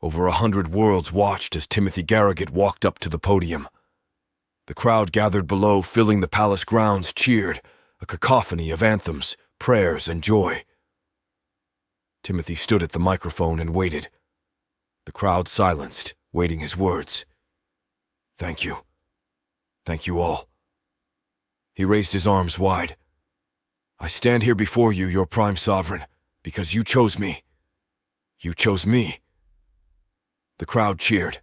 Over 100 worlds watched as Timothy Garrigot walked up to the podium. The crowd gathered below, filling the palace grounds, cheered, a cacophony of anthems, prayers, and joy. Timothy stood at the microphone and waited. The crowd silenced, waiting his words. Thank you. Thank you all. He raised his arms wide. I stand here before you, your prime sovereign, because you chose me. You chose me. The crowd cheered.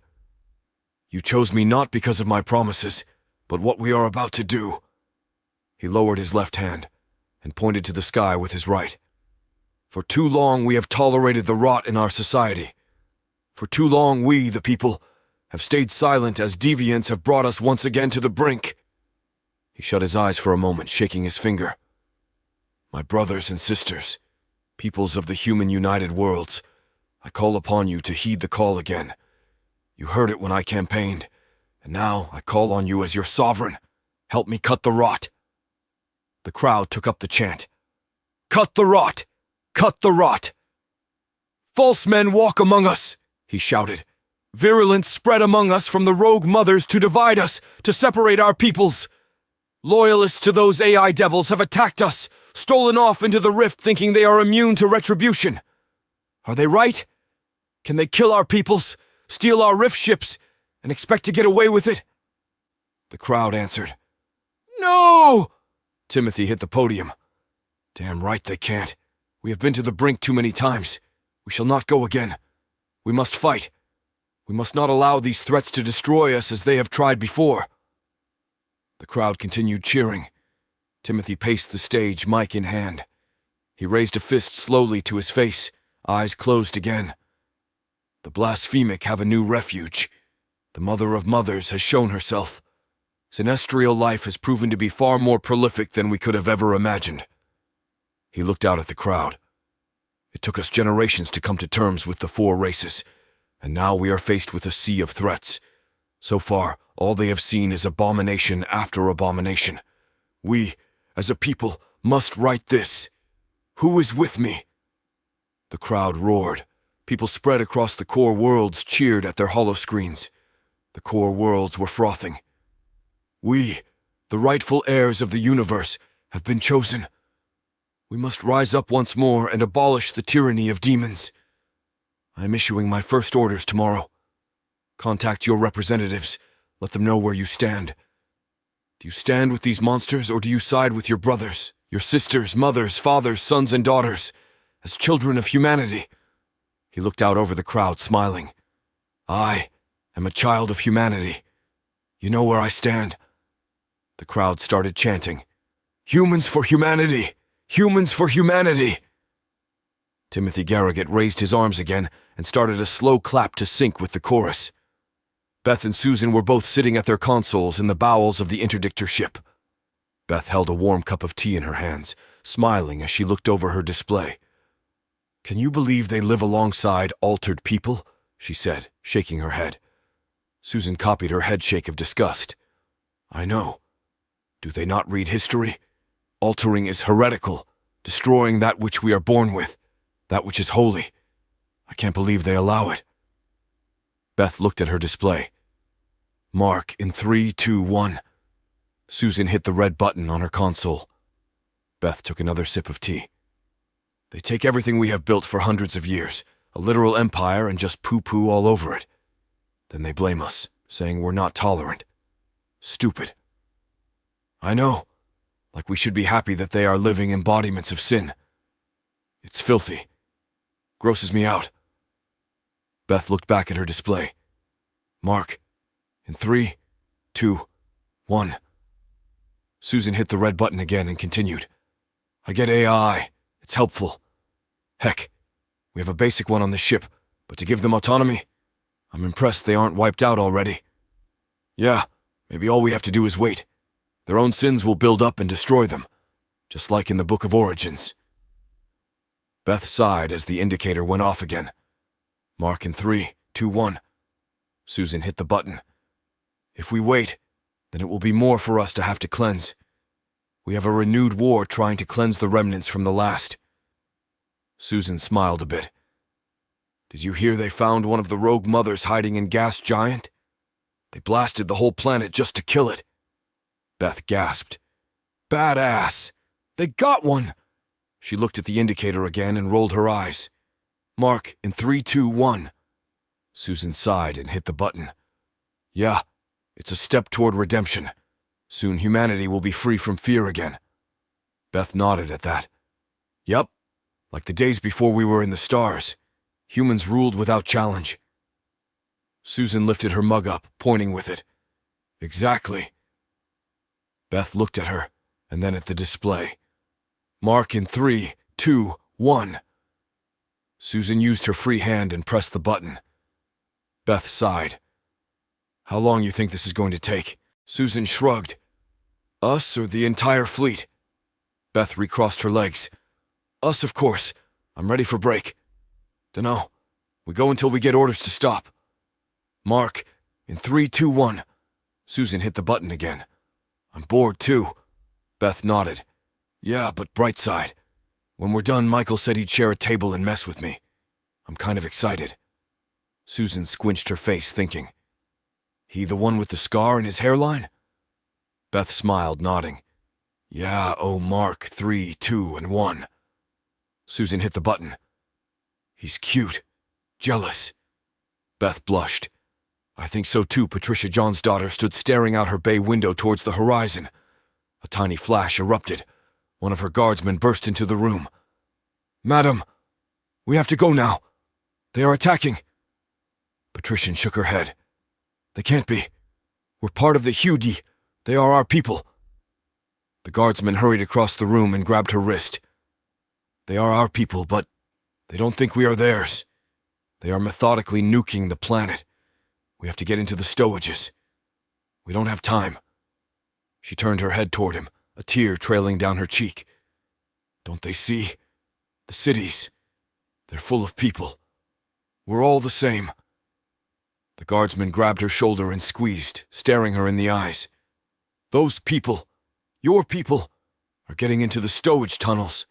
You chose me not because of my promises, but what we are about to do. He lowered his left hand and pointed to the sky with his right. For too long we have tolerated the rot in our society. For too long we, the people, have stayed silent as deviants have brought us once again to the brink. He shut his eyes for a moment, shaking his finger. My brothers and sisters, peoples of the human united worlds, I call upon you to heed the call again. You heard it when I campaigned, and now I call on you as your sovereign. Help me cut the rot. The crowd took up the chant. Cut the rot! Cut the rot! False men walk among us, he shouted. Virulence spread among us from the rogue mothers to divide us, to separate our peoples. Loyalists to those AI devils have attacked us, stolen off into the rift thinking they are immune to retribution. Are they right? Can they kill our peoples, steal our rift ships, and expect to get away with it? The crowd answered. No! Timothy hit the podium. Damn right they can't. We have been to the brink too many times. We shall not go again. We must fight. We must not allow these threats to destroy us as they have tried before. The crowd continued cheering. Timothy paced the stage, mic in hand. He raised a fist slowly to his face, eyes closed again. The blasphemic have a new refuge. The mother of mothers has shown herself. Sinestral life has proven to be far more prolific than we could have ever imagined. He looked out at the crowd. It took us generations to come to terms with the four races, and now we are faced with a sea of threats. So far, all they have seen is abomination after abomination. We, as a people, must right this. Who is with me? The crowd roared. People spread across the core worlds cheered at their holoscreens. The core worlds were frothing. We, the rightful heirs of the universe, have been chosen. We must rise up once more and abolish the tyranny of demons. I am issuing my first orders tomorrow. Contact your representatives. Let them know where you stand. Do you stand with these monsters, or do you side with your brothers, your sisters, mothers, fathers, sons, and daughters, as children of humanity? He looked out over the crowd, smiling. I am a child of humanity. You know where I stand. The crowd started chanting, Humans for humanity! Humans for humanity! Timothy Garrigot raised his arms again and started a slow clap to sync with the chorus. Beth and Susan were both sitting at their consoles in the bowels of the interdictor ship. Beth held a warm cup of tea in her hands, smiling as she looked over her display. Can you believe they live alongside altered people? She said, shaking her head. Susan copied her headshake of disgust. I know. Do they not read history? Altering is heretical, destroying that which we are born with, that which is holy. I can't believe they allow it. Beth looked at her display. Mark in 3, 2, 1. Susan hit the red button on her console. Beth took another sip of tea. They take everything we have built for hundreds of years, a literal empire, and just poo-poo all over it. Then they blame us, saying we're not tolerant. Stupid. I know. Like we should be happy that they are living embodiments of sin. It's filthy. Grosses me out. Beth looked back at her display. Mark, in 3, 2, 1. Susan hit the red button again and continued. I get AI. It's helpful. Heck, we have a basic one on the ship, but to give them autonomy, I'm impressed they aren't wiped out already. Yeah, maybe all we have to do is wait. Their own sins will build up and destroy them, just like in the Book of Origins. Beth sighed as the indicator went off again. Mark in 3, 2, 1. Susan hit the button. If we wait, then it will be more for us to have to cleanse. We have a renewed war trying to cleanse the remnants from the last. Susan smiled a bit. Did you hear they found one of the rogue mothers hiding in Gas Giant? They blasted the whole planet just to kill it. Beth gasped. Badass! They got one! She looked at the indicator again and rolled her eyes. Mark, in 3, 2, 1. Susan sighed and hit the button. Yeah, it's a step toward redemption. Soon humanity will be free from fear again. Beth nodded at that. Yup, like the days before we were in the stars. Humans ruled without challenge. Susan lifted her mug up, pointing with it. Exactly. Beth looked at her, and then at the display. Mark in 3, 2, 1. Susan used her free hand and pressed the button. Beth sighed. How long you think this is going to take? Susan shrugged. Us or the entire fleet? Beth recrossed her legs. Us, of course. I'm ready for break. Dunno. We go until we get orders to stop. Mark, in 3, 2, 1. Susan hit the button again. I'm bored, too. Beth nodded. Yeah, but bright side. When we're done, Michael said he'd share a table and mess with me. I'm kind of excited. Susan squinched her face, thinking. He the one with the scar in his hairline? Beth smiled, nodding. Yeah, oh, Mark, 3, 2, and 1. Susan hit the button. He's cute. Jealous. Beth blushed. I think so too. Patricia John's daughter stood staring out her bay window towards the horizon. A tiny flash erupted. One of her guardsmen burst into the room. Madam, we have to go now. They are attacking. Patrician shook her head. They can't be. We're part of the HFY. They are our people. The guardsman hurried across the room and grabbed her wrist. They are our people, but they don't think we are theirs. They are methodically nuking the planet. We have to get into the stowages. We don't have time. She turned her head toward him, a tear trailing down her cheek. Don't they see? The cities. They're full of people. We're all the same. The guardsman grabbed her shoulder and squeezed, staring her in the eyes. Those people, your people, are getting into the stowage tunnels.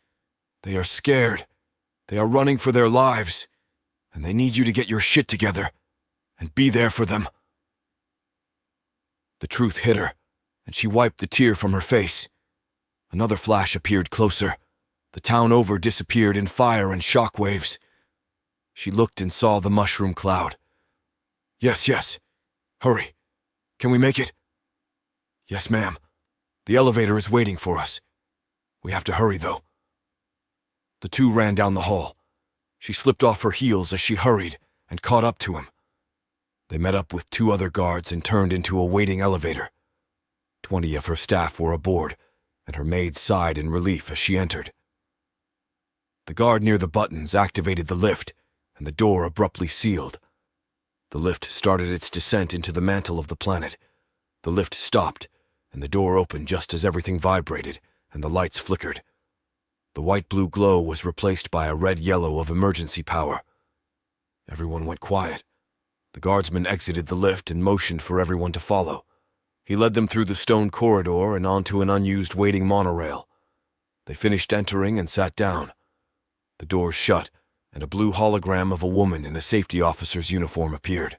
They are scared. They are running for their lives. And they need you to get your shit together and be there for them. The truth hit her, and she wiped the tear from her face. Another flash appeared closer. The town over disappeared in fire and shock waves. She looked and saw the mushroom cloud. Yes. Hurry. Can we make it? Yes, ma'am. The elevator is waiting for us. We have to hurry, though. The two ran down the hall. She slipped off her heels as she hurried and caught up to him. They met up with 2 other guards and turned into a waiting elevator. 20 of her staff were aboard, and her maid sighed in relief as she entered. The guard near the buttons activated the lift, and the door abruptly sealed. The lift started its descent into the mantle of the planet. The lift stopped, and the door opened just as everything vibrated and the lights flickered. The white-blue glow was replaced by a red-yellow of emergency power. Everyone went quiet. The guardsman exited the lift and motioned for everyone to follow. He led them through the stone corridor and onto an unused waiting monorail. They finished entering and sat down. The doors shut, and a blue hologram of a woman in a safety officer's uniform appeared.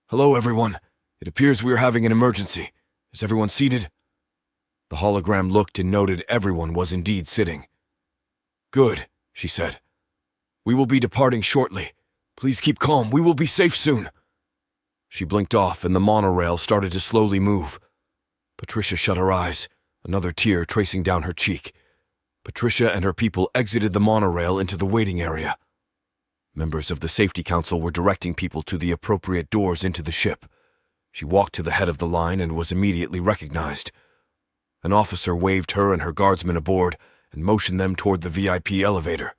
Hello, everyone. It appears we are having an emergency. Is everyone seated? The hologram looked and noted everyone was indeed sitting. Good, she said. We will be departing shortly. Please keep calm. We will be safe soon. She blinked off, and the monorail started to slowly move. Patricia shut her eyes, another tear tracing down her cheek. Patricia and her people exited the monorail into the waiting area. Members of the Safety Council were directing people to the appropriate doors into the ship. She walked to the head of the line and was immediately recognized. An officer waved her and her guardsmen aboard and motioned them toward the VIP elevator.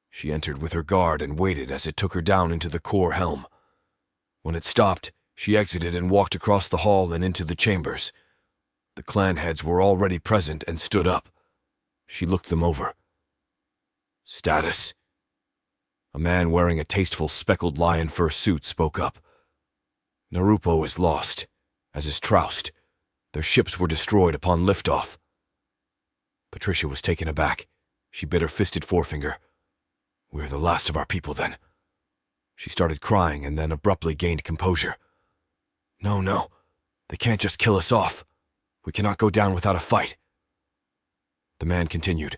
She entered with her guard and waited as it took her down into the core helm. When it stopped, she exited and walked across the hall and into the chambers. The clan heads were already present and stood up. She looked them over. Status. A man wearing a tasteful speckled lion fur suit spoke up. Narupo is lost, as is Troust. Their ships were destroyed upon liftoff. Patricia was taken aback. She bit her fisted forefinger. We're the last of our people, then. She started crying and then abruptly gained composure. No, they can't just kill us off. We cannot go down without a fight. The man continued.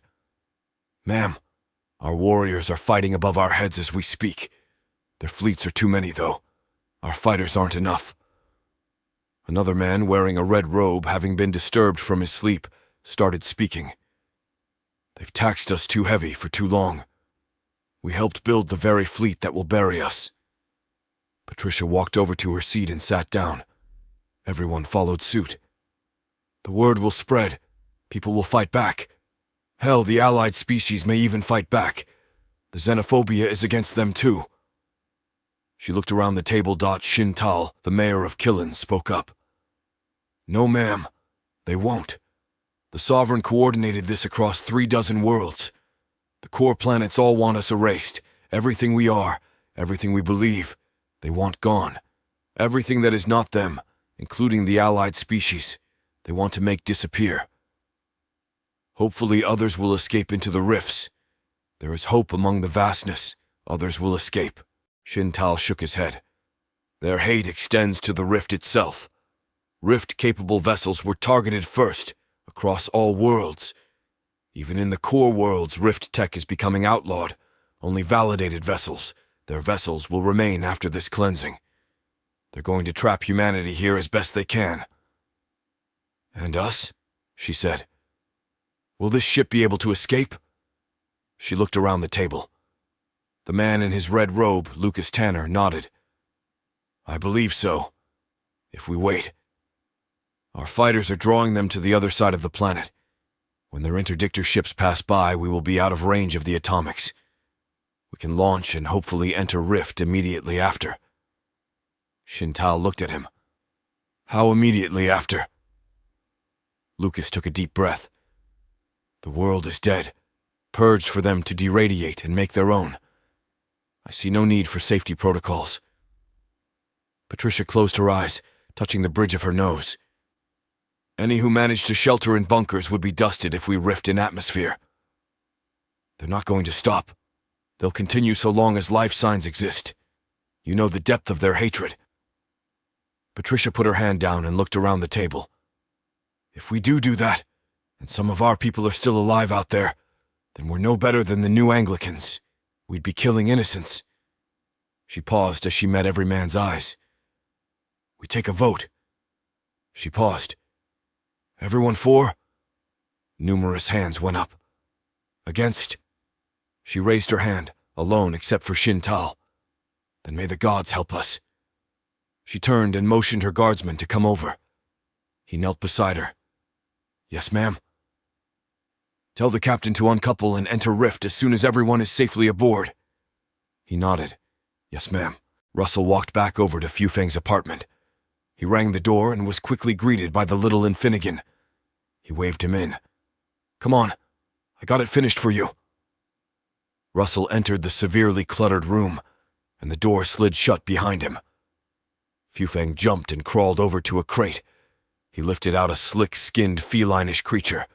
Ma'am, our warriors are fighting above our heads as we speak. Their fleets are too many, though. Our fighters aren't enough. Another man wearing a red robe, having been disturbed from his sleep, started speaking. They've taxed us too heavy for too long. We helped build the very fleet that will bury us. Patricia walked over to her seat and sat down. Everyone followed suit. The word will spread. People will fight back. Hell, the allied species may even fight back. The xenophobia is against them too. She looked around the table. Shintal, the mayor of Killen, spoke up. No, ma'am. They won't. The Sovereign coordinated this across 36 worlds. The core planets all want us erased. Everything we are, everything we believe, they want gone. Everything that is not them, including the allied species, they want to make disappear. Hopefully others will escape into the rifts. There is hope among the vastness. Others will escape. Shintal shook his head. Their hate extends to the rift itself. Rift-capable vessels were targeted first, across all worlds. Even in the core worlds, rift tech is becoming outlawed. Only validated vessels. Their vessels will remain after this cleansing. They're going to trap humanity here as best they can. And us? She said. Will this ship be able to escape? She looked around the table. The man in his red robe, Lucas Tanner, nodded. I believe so. If we wait. Our fighters are drawing them to the other side of the planet. When their interdictor ships pass by, we will be out of range of the atomics. We can launch and hopefully enter Rift immediately after. Shintal looked at him. How immediately after? Lucas took a deep breath. The world is dead, purged for them to deradiate and make their own. I see no need for safety protocols. Patricia closed her eyes, touching the bridge of her nose. Any who manage to shelter in bunkers would be dusted if we rift in atmosphere. They're not going to stop. They'll continue so long as life signs exist. You know the depth of their hatred. Patricia put her hand down and looked around the table. If we do that, and some of our people are still alive out there, then we're no better than the New Anglicans. We'd be killing innocents. She paused as she met every man's eyes. We take a vote. She paused. Everyone for? Numerous hands went up. Against? She raised her hand, alone except for Shintal. Then may the gods help us. She turned and motioned her guardsman to come over. He knelt beside her. Yes, ma'am. Tell the captain to uncouple and enter Rift as soon as everyone is safely aboard. He nodded. Yes, ma'am. Russell walked back over to Fufang's apartment. He rang the door and was quickly greeted by the little Infinigan. He waved him in. Come on. I got it finished for you. Russell entered the severely cluttered room, and the door slid shut behind him. Fufang jumped and crawled over to a crate. He lifted out a slick-skinned feline-ish creature.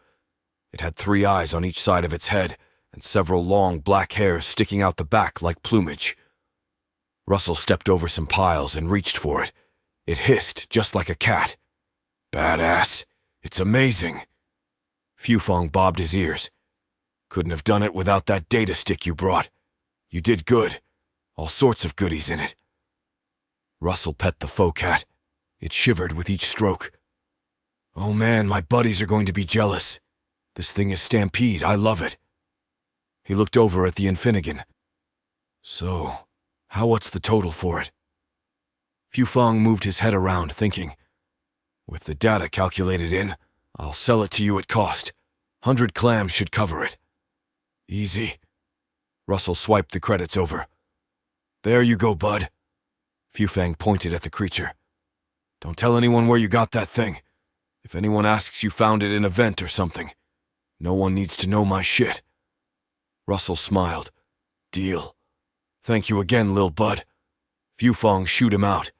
It had 3 eyes on each side of its head, and several long black hairs sticking out the back like plumage. Russell stepped over some piles and reached for it. It hissed just like a cat. Badass. It's amazing. Fufang bobbed his ears. Couldn't have done it without that data stick you brought. You did good. All sorts of goodies in it. Russell pet the faux cat. It shivered with each stroke. Oh man, my buddies are going to be jealous. This thing is Stampede. I love it. He looked over at the Infinigan. So, what's the total for it? Fufang moved his head around, thinking. With the data calculated in, I'll sell it to you at cost. 100 clams should cover it. Easy. Russell swiped the credits over. There you go, bud. Fufang pointed at the creature. Don't tell anyone where you got that thing. If anyone asks, you found it in a vent or something. No one needs to know my shit. Russell smiled. Deal. Thank you again, lil bud. Fufang, shoot him out.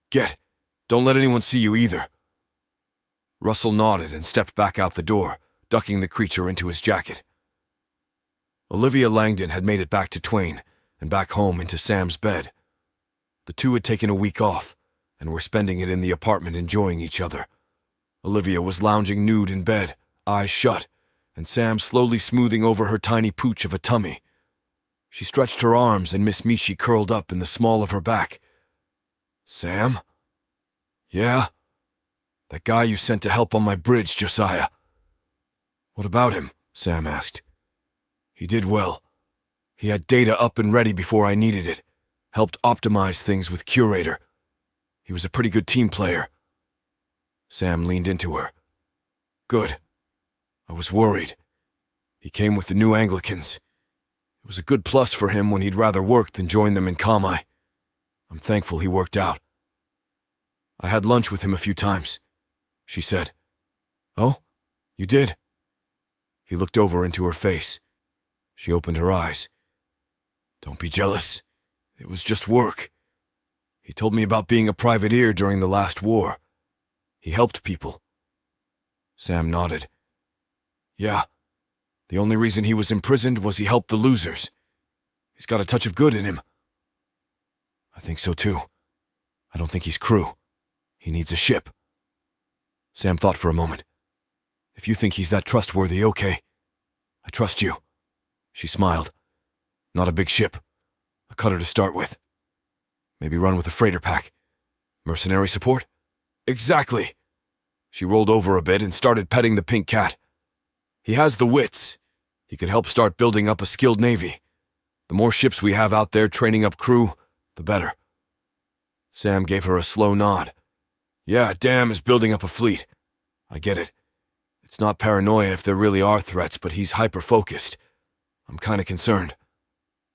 Get. Don't let anyone see you either. Russell nodded and stepped back out the door, ducking the creature into his jacket. Olivia Langdon had made it back to Twain and back home into Sam's bed. The two had taken a week off, and were spending it in the apartment enjoying each other. Olivia was lounging nude in bed, eyes shut, and Sam slowly smoothing over her tiny pooch of a tummy. She stretched her arms and Miss Mishi curled up in the small of her back. "Sam?" "Yeah?" "That guy you sent to help on my bridge, Josiah." "What about him?" Sam asked. "He did well. He had data up and ready before I needed it, helped optimize things with Curator. He was a pretty good team player." Sam leaned into her. "Good. I was worried. He came with the new Anglicans. It was a good plus for him when he'd rather work than join them in Kamai. I'm thankful he worked out." "I had lunch with him a few times," she said. "Oh? You did?" He looked over into her face. She opened her eyes. "Don't be jealous. It was just work. He told me about being a privateer during the last war. He helped people." Sam nodded. "Yeah. The only reason he was imprisoned was he helped the losers. He's got a touch of good in him." "I think so too. I don't think he's crew. He needs a ship." Sam thought for a moment. "If you think he's that trustworthy, okay. I trust you." She smiled. "Not a big ship. A cutter to start with. Maybe run with a freighter pack. Mercenary support?" "Exactly." She rolled over a bit and started petting the pink cat. "He has the wits. He could help start building up a skilled navy. The more ships we have out there training up crew, the better." Sam gave her a slow nod. "Yeah, Dam is building up a fleet. I get it. It's not paranoia if there really are threats, but he's hyper-focused. I'm kinda concerned."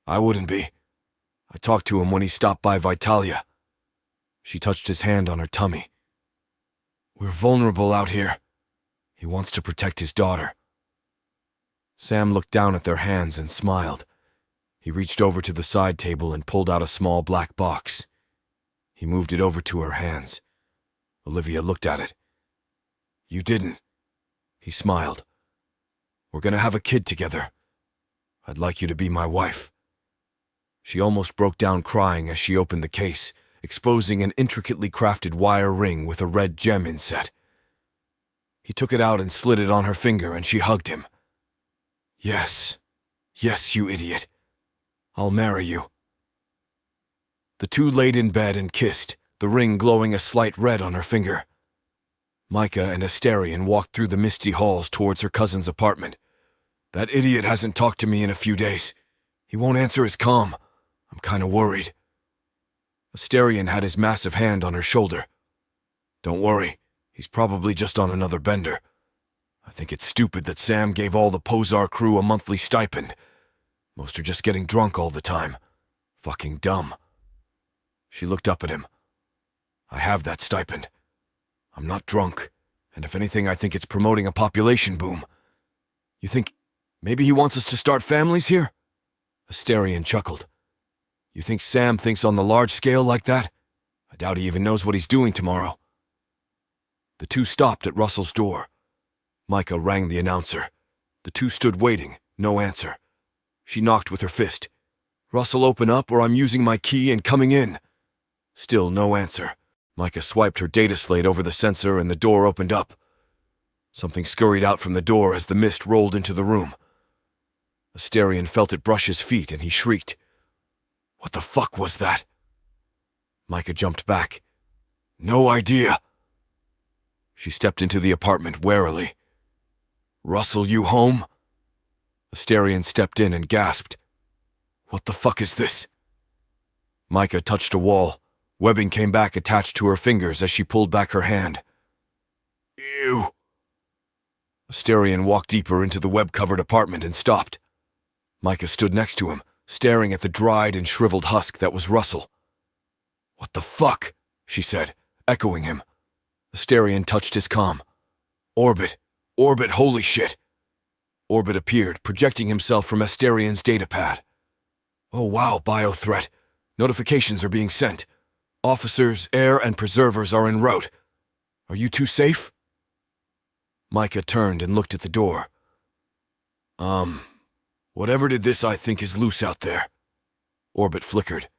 "I wouldn't be. I talked to him when he stopped by Vitalia." She touched his hand on her tummy. "We're vulnerable out here. He wants to protect his daughter." Sam looked down at their hands and smiled. He reached over to the side table and pulled out a small black box. He moved it over to her hands. Olivia looked at it. "You didn't." He smiled. "We're gonna have a kid together. I'd like you to be my wife." She almost broke down crying as she opened the case, exposing an intricately crafted wire ring with a red gem inset. He took it out and slid it on her finger, and she hugged him. "Yes. Yes, you idiot. I'll marry you." The two laid in bed and kissed, the ring glowing a slight red on her finger. Micah and Asterion walked through the misty halls towards her cousin's apartment. "That idiot hasn't talked to me in a few days. He won't answer his comm. I'm kinda worried." Asterion had his massive hand on her shoulder. "Don't worry. He's probably just on another bender. I think it's stupid that Sam gave all the Posar crew a monthly stipend. Most are just getting drunk all the time. Fucking dumb." She looked up at him. "I have that stipend. I'm not drunk, and if anything, I think it's promoting a population boom. You think maybe he wants us to start families here?" Asterion chuckled. "You think Sam thinks on the large scale like that? I doubt he even knows what he's doing tomorrow." The two stopped at Russell's door. Micah rang the announcer. The two stood waiting, no answer. She knocked with her fist. "Russell, open up, or I'm using my key and coming in." Still no answer. Micah swiped her data slate over the sensor and the door opened up. Something scurried out from the door as the mist rolled into the room. Asterion felt it brush his feet and he shrieked. "What the fuck was that?" Micah jumped back. "No idea." She stepped into the apartment warily. "Russell, you home?" Asterion stepped in and gasped. "What the fuck is this?" Micah touched a wall. Webbing came back attached to her fingers as she pulled back her hand. "Ew." Asterion walked deeper into the web-covered apartment and stopped. Micah stood next to him, staring at the dried and shriveled husk that was Russell. "What the fuck?" she said, echoing him. Asterion touched his comm. "Orbit. Orbit, holy shit." Orbit appeared, projecting himself from Asterion's datapad. "Oh wow, biothreat. Notifications are being sent. Officers, air, and preservers are en route. Are you two safe?" Micah turned and looked at the door. Whatever did this I think is loose out there." Orbit flickered.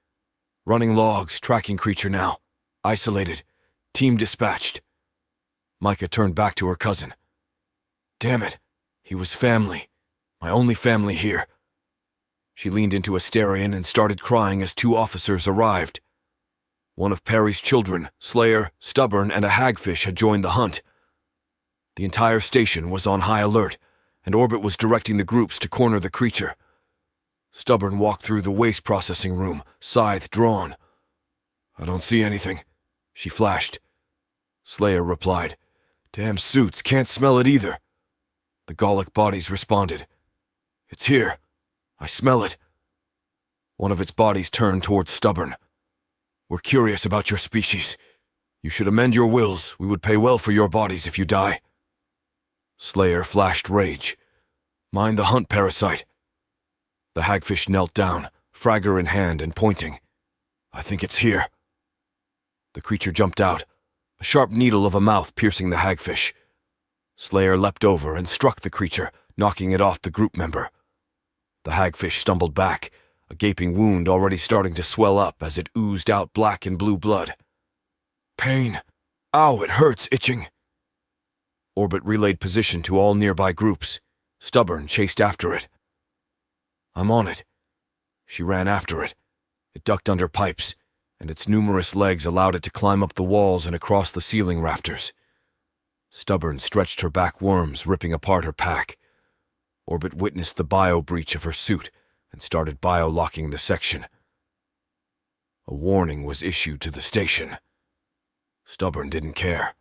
Running logs, tracking creature now. Isolated. Team dispatched. Micah turned back to her cousin. Damn it. He was family. My only family here. She leaned into a Asterion and started crying as 2 officers arrived. One of Perry's children, Slayer, Stubborn, and a hagfish had joined the hunt. The entire station was on high alert, and Orbit was directing the groups to corner the creature. Stubborn walked through the waste processing room, scythe drawn. I don't see anything, she flashed. Slayer replied, Damn suits, can't smell it either. The Gallic bodies responded, It's here. I smell it. One of its bodies turned towards Stubborn. We're curious about your species. You should amend your wills. We would pay well for your bodies if you die. Slayer flashed rage. Mind the hunt, parasite. The hagfish knelt down, fragger in hand and pointing. I think it's here. The creature jumped out, a sharp needle of a mouth piercing the hagfish. Slayer leapt over and struck the creature, knocking it off the group member. The hagfish stumbled back, a gaping wound already starting to swell up as it oozed out black and blue blood. Pain. Ow, it hurts, itching. Orbit relayed position to all nearby groups. Stubborn chased after it. I'm on it. She ran after it. It ducked under pipes, and its numerous legs allowed it to climb up the walls and across the ceiling rafters. Stubborn stretched her back worms, ripping apart her pack. Orbit witnessed the bio-breach of her suit and started bio-locking the section. A warning was issued to the station. Stubborn didn't care.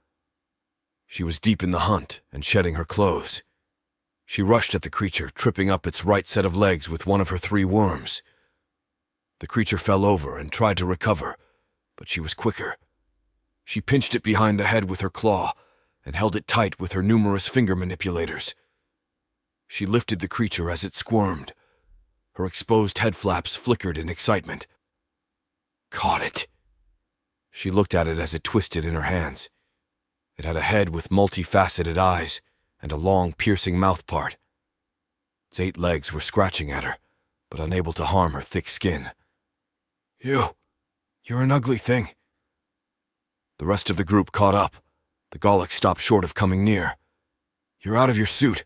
She was deep in the hunt and shedding her clothes. She rushed at the creature, tripping up its right set of legs with one of her 3 worms. The creature fell over and tried to recover, but she was quicker. She pinched it behind the head with her claw and held it tight with her numerous finger manipulators. She lifted the creature as it squirmed. Her exposed head flaps flickered in excitement. Caught it. She looked at it as it twisted in her hands. It had a head with multifaceted eyes and a long, piercing mouthpart. Its 8 legs were scratching at her, but unable to harm her thick skin. You're an ugly thing. The rest of the group caught up. The Gallic stopped short of coming near. You're out of your suit.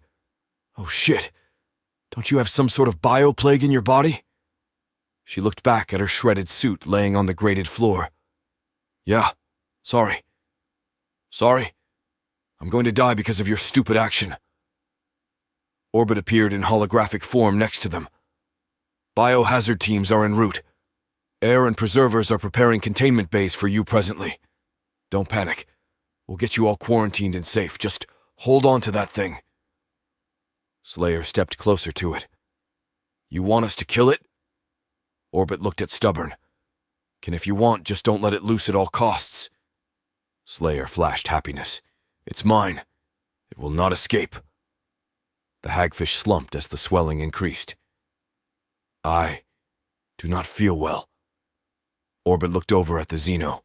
Oh shit. Don't you have some sort of bio-plague in your body? She looked back at her shredded suit laying on the grated floor. Yeah, sorry. Sorry. I'm going to die because of your stupid action. Orbit appeared in holographic form next to them. Biohazard teams are en route. Air and preservers are preparing containment bays for you presently. Don't panic. We'll get you all quarantined and safe. Just hold on to that thing. Slayer stepped closer to it. You want us to kill it? Orbit looked at Stubborn. If you want, just don't let it loose at all costs. Slayer flashed happiness. It's mine. It will not escape. The hagfish slumped as the swelling increased. I do not feel well. Orbit looked over at the Xeno.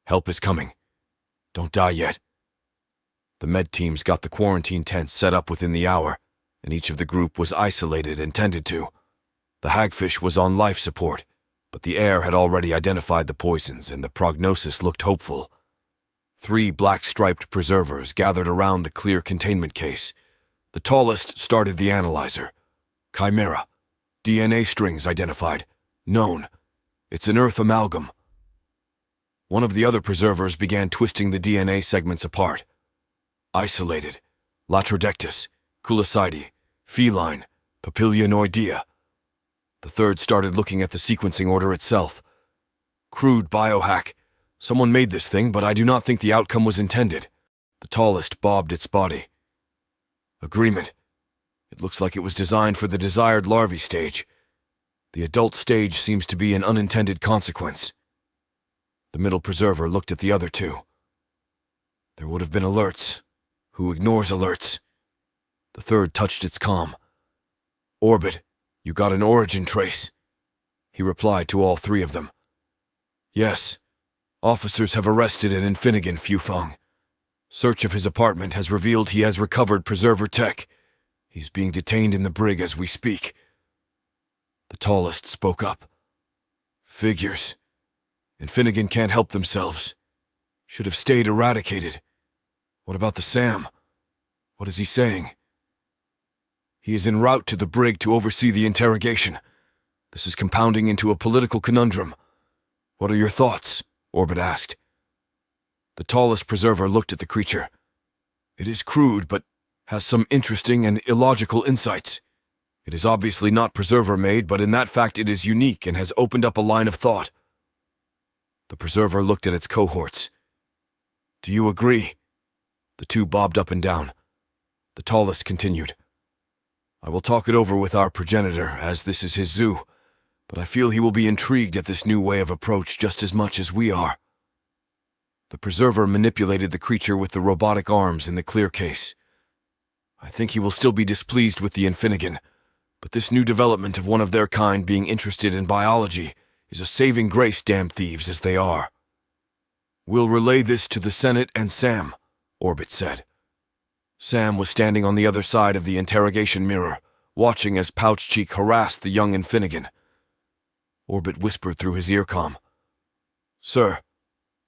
Help is coming. Don't die yet. The med teams got the quarantine tents set up within the hour, and each of the group was isolated and tended to. The hagfish was on life support, but the air had already identified the poisons and the prognosis looked hopeful. 3 black-striped preservers gathered around the clear containment case. The tallest started the analyzer. Chimera. DNA strings identified. Known. It's an Earth amalgam. One of the other preservers began twisting the DNA segments apart. Isolated. Latrodectus. Culicide. Feline. Papilionoidea. The third started looking at the sequencing order itself. Crude biohack. Someone made this thing, but I do not think the outcome was intended. The tallest bobbed its body. Agreement. It looks like it was designed for the desired larvae stage. The adult stage seems to be an unintended consequence. The middle preserver looked at the other 2. There would have been alerts. Who ignores alerts? The third touched its comm. Orbit, you got an origin trace? He replied to all 3 of them. Yes. Officers have arrested an Infinigan Fufeng. Search of his apartment has revealed he has recovered preserver tech. He's being detained in the brig as we speak. The tallest spoke up. Figures. And Finnegan can't help themselves. Should have stayed eradicated. What about the Sam? What is he saying? He is en route to the brig to oversee the interrogation. This is compounding into a political conundrum. What are your thoughts? Orbit asked. The tallest preserver looked at the creature. It is crude, but has some interesting and illogical insights. It is obviously not preserver-made, but in that fact it is unique and has opened up a line of thought. The preserver looked at its cohorts. Do you agree? The two bobbed up and down. The tallest continued. I will talk it over with our progenitor, as this is his zoo, but I feel he will be intrigued at this new way of approach just as much as we are. The preserver manipulated the creature with the robotic arms in the clear case. I think he will still be displeased with the Finnegan, but this new development of one of their kind being interested in biology is a saving grace, damn thieves as they are. We'll relay this to the Senate and Sam, Orbit said. Sam was standing on the other side of the interrogation mirror, watching as Pouch Cheek harassed the young Finnegan. Orbit whispered through his earcom. Sir,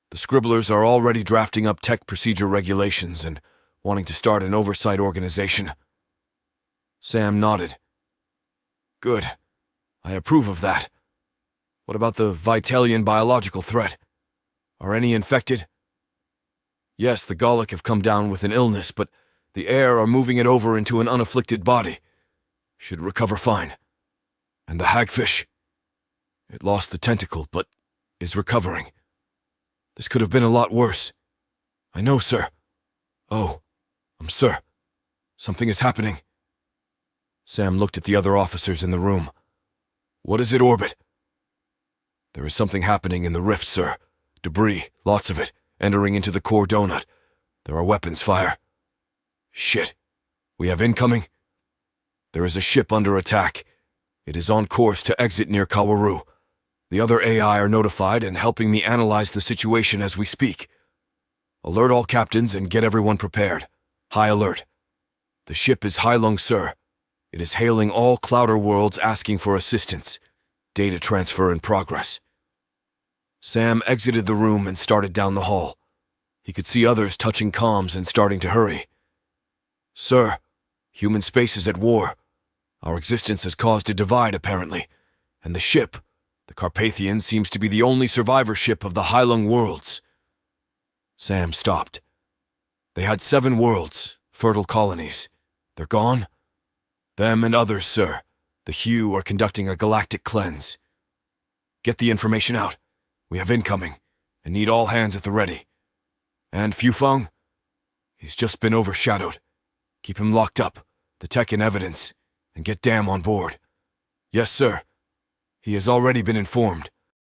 the scribblers are already drafting up tech procedure regulations and wanting to start an oversight organization. Sam nodded. Good. I approve of that. What about the Vitalian biological threat? Are any infected? Yes, the Gallic have come down with an illness, but the air are moving it over into an unafflicted body. Should recover fine. And the hagfish? It lost the tentacle, but is recovering. This could have been a lot worse. I know, sir. Oh, sir. Something is happening. Sam looked at the other officers in the room. What is it, Orbit? There is something happening in the rift, sir. Debris, lots of it, entering into the core donut. There are weapons fire. Shit. We have incoming? There is a ship under attack. It is on course to exit near Kawaru. The other AI are notified and helping me analyze the situation as we speak. Alert all captains and get everyone prepared. High alert. The ship is Hailung, sir. It is hailing all Clouder worlds asking for assistance. Data transfer in progress. Sam exited the room and started down the hall. He could see others touching comms and starting to hurry. Sir, human space is at war. Our existence has caused a divide, apparently, and the ship, the Carpathian, seems to be the only survivor ship of the Hailung worlds. Sam stopped. They had 7 worlds, fertile colonies. They're gone? Them and others, sir. The Hue are conducting a galactic cleanse. Get the information out. We have incoming, and need all hands at the ready. And Fufeng? He's just been overshadowed. Keep him locked up, the tech in evidence, and get Dam on board. Yes, sir. He has already been informed.